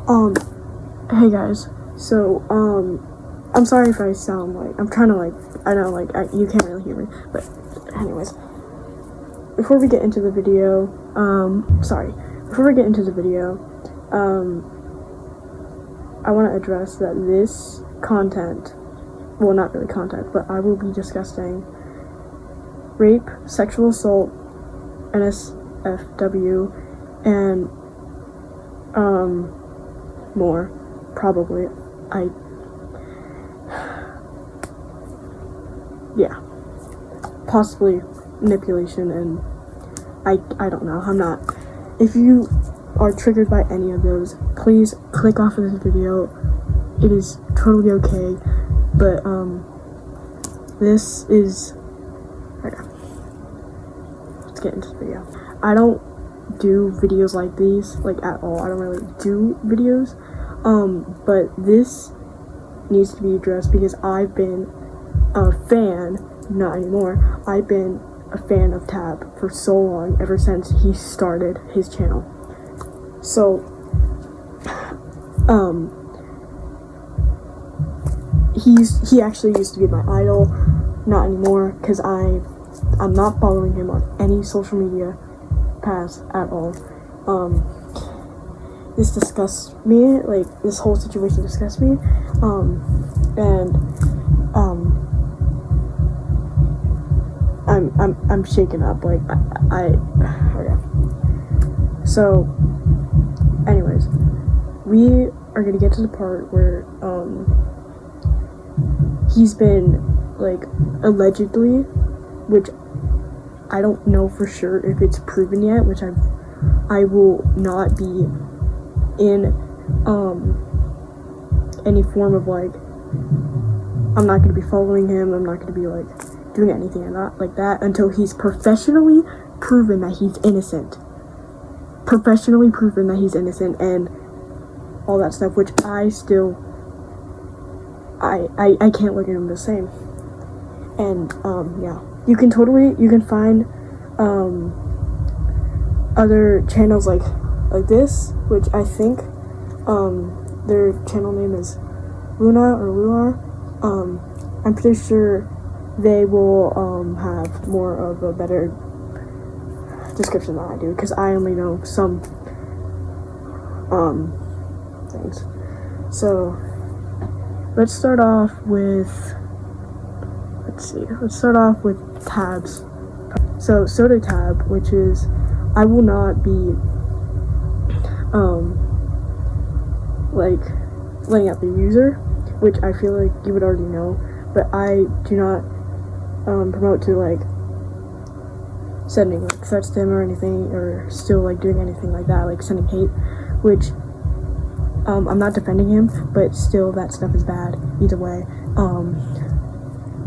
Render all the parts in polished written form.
Um, hey guys. So, I'm sorry if I sound like, I'm trying to I know you can't really hear me, but anyways, before we get into the video, I want to address that this content, well, not really content, but I will be discussing rape, sexual assault, NSFW, and, more, probably. Yeah, possibly manipulation, and I don't know, if you are triggered by any of those, please click off of this video. It is totally okay, but, this is, okay, let's get into the video. I don't do videos like these, at all. I don't really do videos, but this needs to be addressed because I've been a fan, not anymore, I've been a fan of Tab for so long, ever since he started his channel. So, he actually used to be my idol, not anymore, because I'm not following him on any social media paths at all. This disgusts me, this whole situation disgusts me, I'm shaken up, okay. So, anyways, we are gonna get to the part where, he's been, allegedly, which I don't know for sure if it's proven yet, which I will not be in, any form of, I'm not gonna be following him, I'm not gonna be, doing anything like that until he's professionally proven that he's innocent. And all that stuff, which I can't look at him the same. And, yeah. You can find, other channels like this, which I think, their channel name is Luna or Luar. I'm pretty sure they will, have more of a better description than I do, because I only know some, things. So, let's start off with Tabs. So, Soda Tab, which is, I will not be, laying out the user, which I feel like you would already know, but I do not, promote to, sending, threats to him or anything, or still, doing anything like that, sending hate, which, I'm not defending him, but still, that stuff is bad, either way,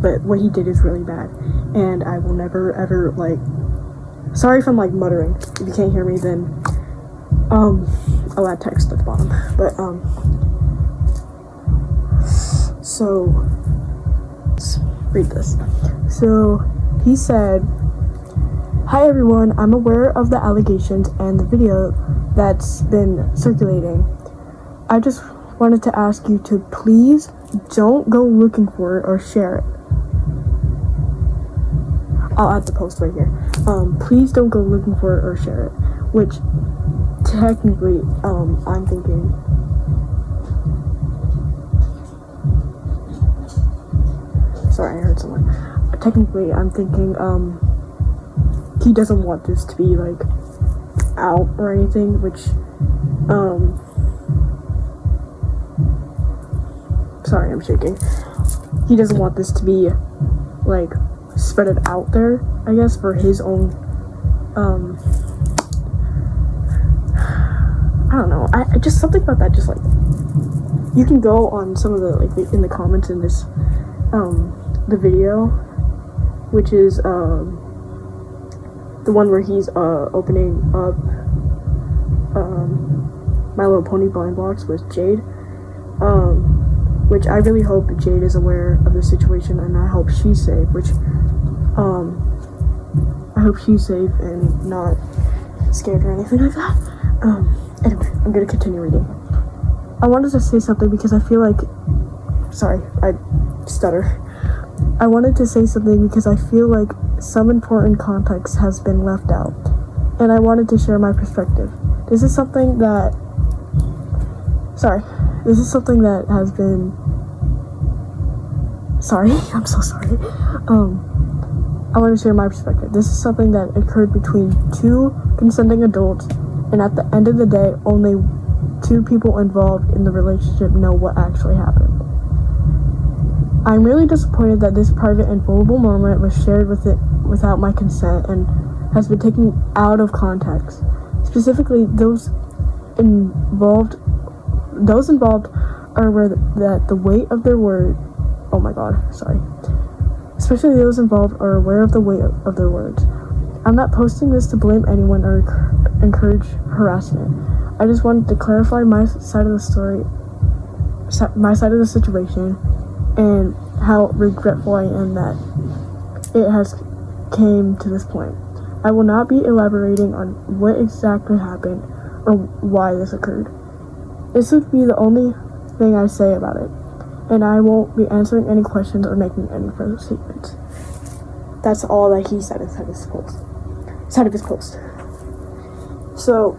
but what he did is really bad, and I will never, ever, sorry if I'm, muttering. If you can't hear me, then, I'll add text at the bottom, but, so, let's read this. So, he said, "Hi everyone, I'm aware of the allegations and the video that's been circulating. I just wanted to ask you to please don't go looking for it or share it." I'll add the post right here. Please don't go looking for it or share it, which technically, I'm thinking, sorry, I heard someone. Technically, I'm thinking, he doesn't want this to be, out or anything, which, sorry, I'm shaking. He doesn't want this to be, spread it out there, I guess, for his own, I don't know, I just, something about that, just, you can go on some of the, in the comments in this, the video, which is, the one where he's, opening up, My Little Pony blind box with Jade, which I really hope Jade is aware of the situation, and I hope she's safe, which, I hope she's safe and not scared or anything like that. Anyway, I'm gonna continue reading. I wanted to say something because I feel like, sorry, I stutter. I wanted to say something because I feel like some important context has been left out, and I wanted to share my perspective. This is something that has been, sorry, I'm so sorry. I want to share my perspective. This is something that occurred between two consenting adults, and at the end of the day, only two people involved in the relationship know what actually happened. I'm really disappointed that this private and vulnerable moment was shared without my consent and has been taken out of context. Specifically, those involved are aware that the weight of their word. Oh my God, sorry. Especially those involved are aware of the weight of their words. I'm not posting this to blame anyone or encourage harassment. I just wanted to clarify my side of the story, my side of the situation, and how regretful I am that it has came to this point. I will not be elaborating on what exactly happened or why this occurred. This would be the only thing I say about it, and I won't be answering any questions or making any further statements. That's all that he said inside his post. So,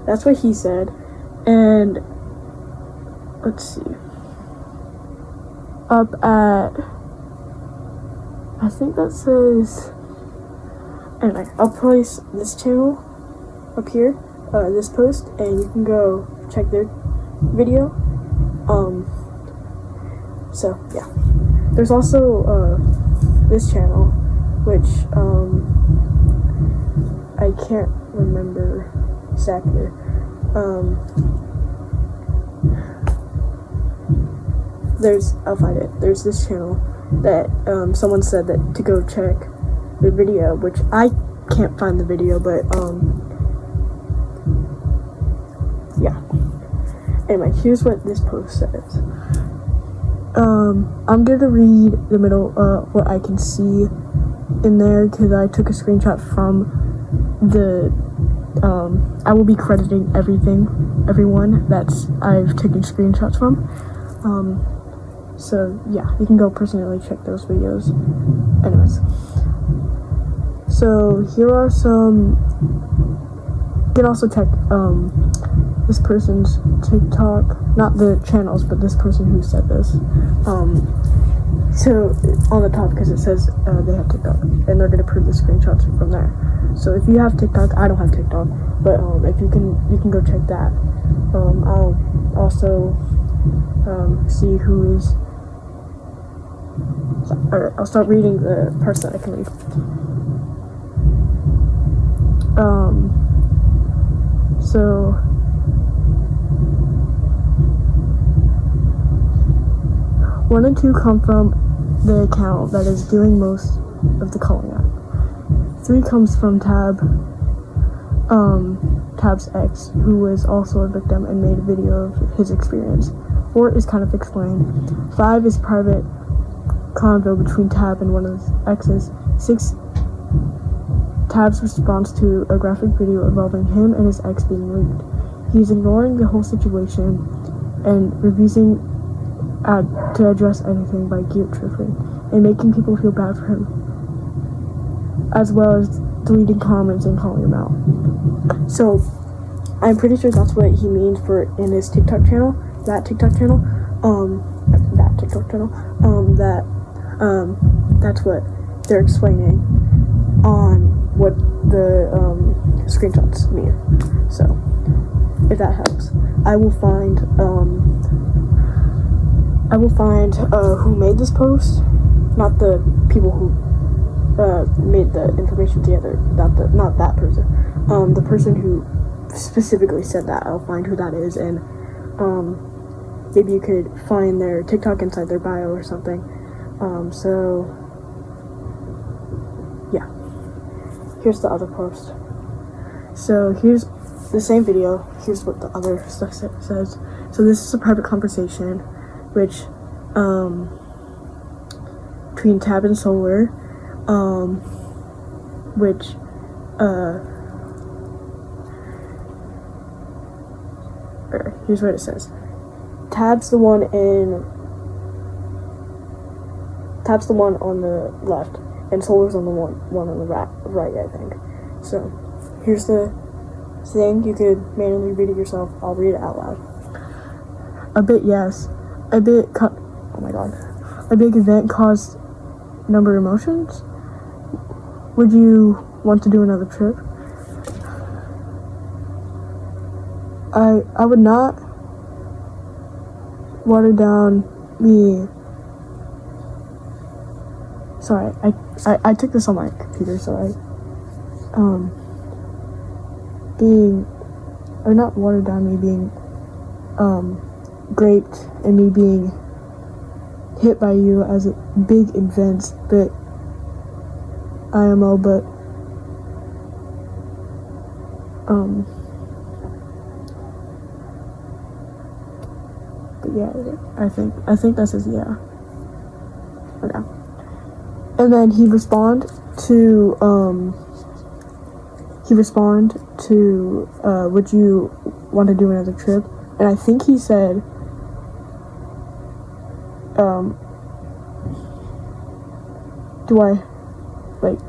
that's what he said, and let's see. Up at, I think that says, anyway, I'll place this channel up here, this post, and you can go check their video. So yeah, there's also this channel, which I can't remember exactly. I'll find it. There's this channel that someone said that to go check their video, which I can't find the video, but yeah. Anyway, here's what this post says. I'm gonna read the middle, what I can see in there, because I took a screenshot from the, I will be crediting everyone that's I've taken screenshots from. So yeah, you can go personally check those videos. Anyways, so here are some, you can also check, this person's TikTok, not the channels, but this person who said this. So on the top, because it says they have TikTok, and they're gonna prove the screenshots from there. So if you have TikTok, I don't have TikTok, but if you can go check that. I'll also see who is. Or I'll start reading the parts that I can read. So. One and two come from the account that is doing most of the calling out. 3 comes from Tab's ex, who was also a victim and made a video of his experience. 4 is kind of explained. 5 is private convo between Tab and one of his exes. 6, Tab's response to a graphic video involving him and his ex being leaked. He's ignoring the whole situation and refusing to address anything by guilt tripping and making people feel bad for him, as well as deleting comments and calling him out. So I'm pretty sure that's what he means for in his TikTok channel, that's what they're explaining on what the screenshots mean. So if that helps, I will find who made this post, not the people who made the information together, not that person. The person who specifically said that, I'll find who that is, and maybe you could find their TikTok inside their bio or something. So yeah, here's the other post. So here's the same video. Here's what the other stuff says. So this is a private conversation, which between Tab and Solar, which Okay, here's what it says. Tab's the one on the left, and Solar's on the one on the right, I think. So, here's the thing. You could manually read it yourself. I'll read it out loud. A big event caused number emotions. Would you want to do another trip? I would not water down the... Sorry, I took this on my computer, so not watered down me being, graped and me being hit by you as a big event, but IMO, but, yeah, I think that says yeah. Okay. And then he respond to would you want to do another trip? And I think he said, do I, like,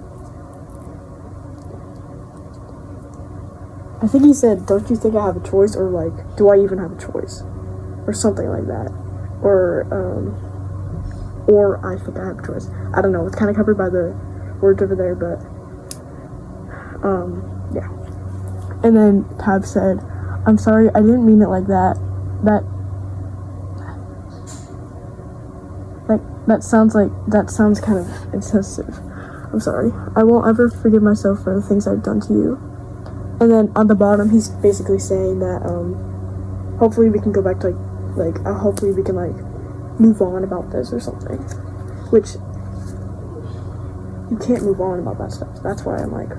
I think he said, don't you think I have a choice? Or like, do I even have a choice? Or something like that. Or I think I have a choice. I don't know, it's kind of covered by the words over there, but, yeah. And then Tab said, I'm sorry, I didn't mean it like that. That sounds kind of insensitive. I'm sorry. I won't ever forgive myself for the things I've done to you. And then on the bottom, he's basically saying that, hopefully we can go back to, hopefully we can, move on about this or something. Which, you can't move on about that stuff. That's why I'm like,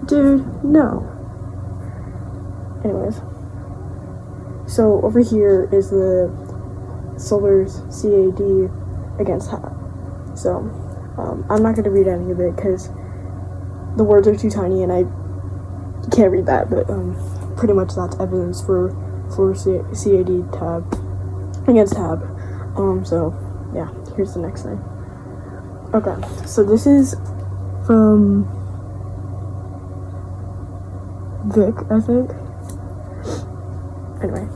dude, no. Anyways. So, over here is the Solar's CAD against Tab. So, I'm not going to read any of it because the words are too tiny and I can't read that, but pretty much that's evidence for CAD Tab against Tab. So, yeah, here's the next thing. Okay, so this is from Vic, I think. Anyway.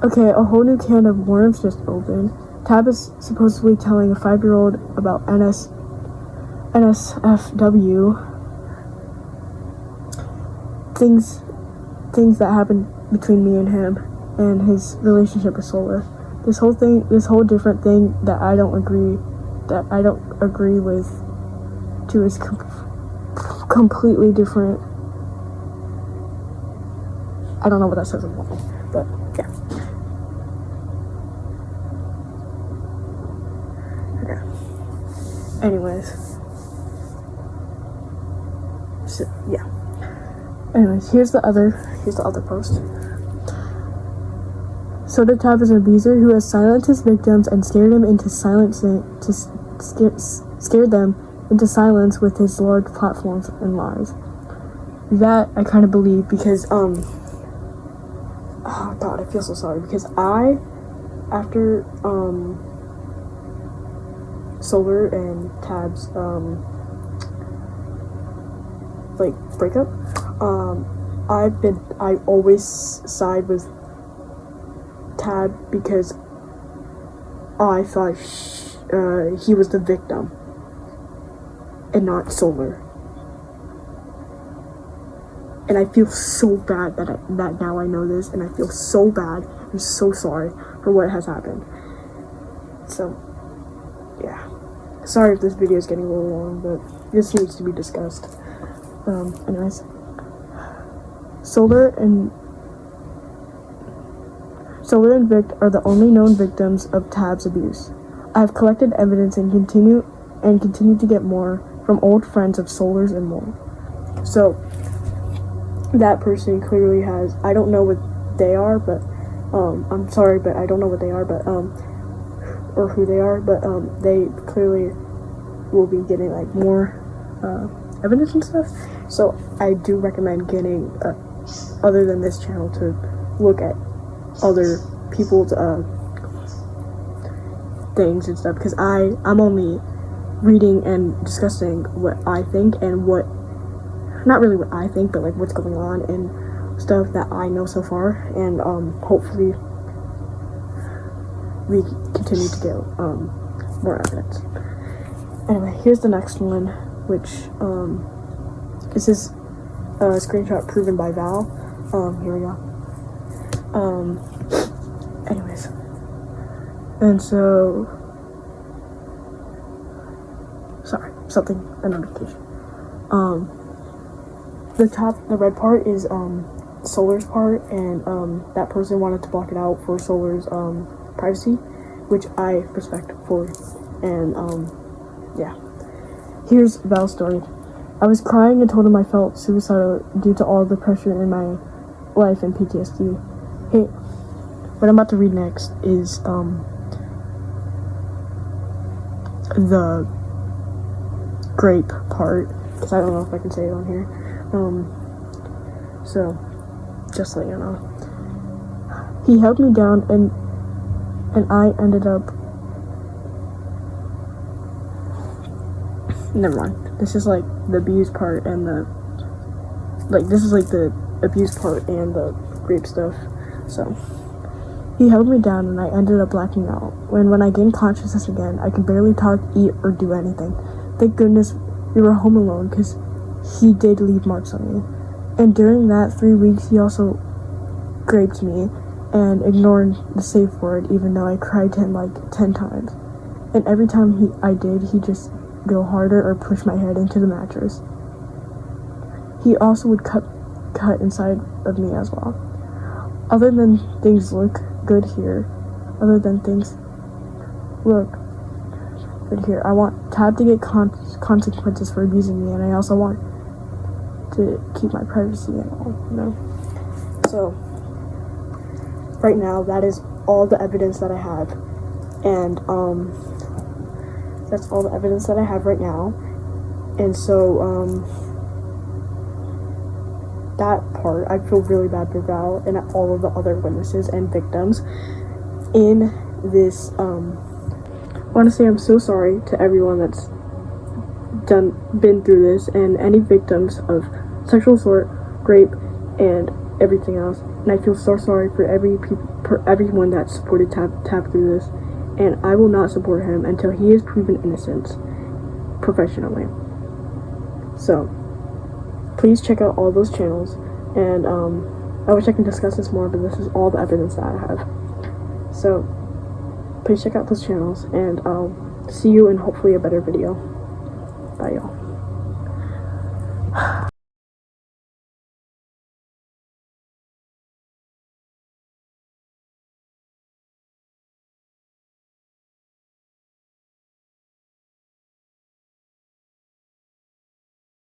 Okay, a whole new can of worms just opened. Tab is supposedly telling a 5-year-old about NSFW. Things that happened between me and him and his relationship with Solar. This whole different thing that I don't agree with to is completely different. I don't know what that says in line, but yeah. Okay. Anyways. So, yeah. Anyways, here's the other post. Soda Tab is an abuser who has silenced his victims and scared them into silence with his large platforms and lies. That I kind of believe because oh god, I feel so sorry because after Solar and Tab's breakup, I always side with Tab because I thought he was the victim and not Solar. And I feel so bad that now I know this, and I feel so bad. I'm so sorry for what has happened. So, yeah. Sorry if this video is getting a little long, but this needs to be discussed. Anyways. Solar and Vic are the only known victims of Tab's abuse. I have collected evidence and continue to get more from old friends of Solar's and more. So, that person clearly has, I don't know what they are, but, I'm sorry, but I don't know what they are, but, or who they are, but, they clearly will be getting, more, evidence and stuff. So, I do recommend getting, other than this channel, to look at other people's things and stuff, because I'm only reading and discussing what I think and what, not really what I think, but like what's going on and stuff that I know so far, and hopefully we continue to get more evidence. Anyway, here's the next one, which this is a screenshot proven by Val. Here we go. Anyways, and so, sorry, a notification. The red part is Solar's part, and that person wanted to block it out for Solar's privacy, which I respect fully. And yeah, here's Val's story. I was crying and told him I felt suicidal due to all the pressure in my life and PTSD. Hey, what I'm about to read next is the grape part, because I don't know if I can say it on here. So just so you know, he held me down, and I ended up, never mind. This is like the abuse part and the abuse part and the grape stuff. So he held me down, and I ended up blacking out. When I gained consciousness again, I could barely talk, eat, or do anything. Thank goodness we were home alone, because he did leave marks on me. And during that 3 weeks, he also graped me and ignored the safe word, even though I cried to him like 10 times. And every time I did, he just go harder or push my head into the mattress. He also would cut inside of me as well. Other than things look good here, I want Tab to get consequences for abusing me, and I also want to keep my privacy and all, you know. So right now, that is all the evidence that I have, and that's all the evidence that I have right now. And so that part, I feel really bad for Val and all of the other witnesses and victims in this. I want to say I'm so sorry to everyone that's been through this, and any victims of sexual assault, rape, and everything else. And I feel so sorry for everyone that supported Tab through this. And I will not support him until he is proven innocent professionally. So please check out all those channels, and I wish I could discuss this more, but this is all the evidence that I have. So please check out those channels, and I'll see you in hopefully a better video. Bye, y'all.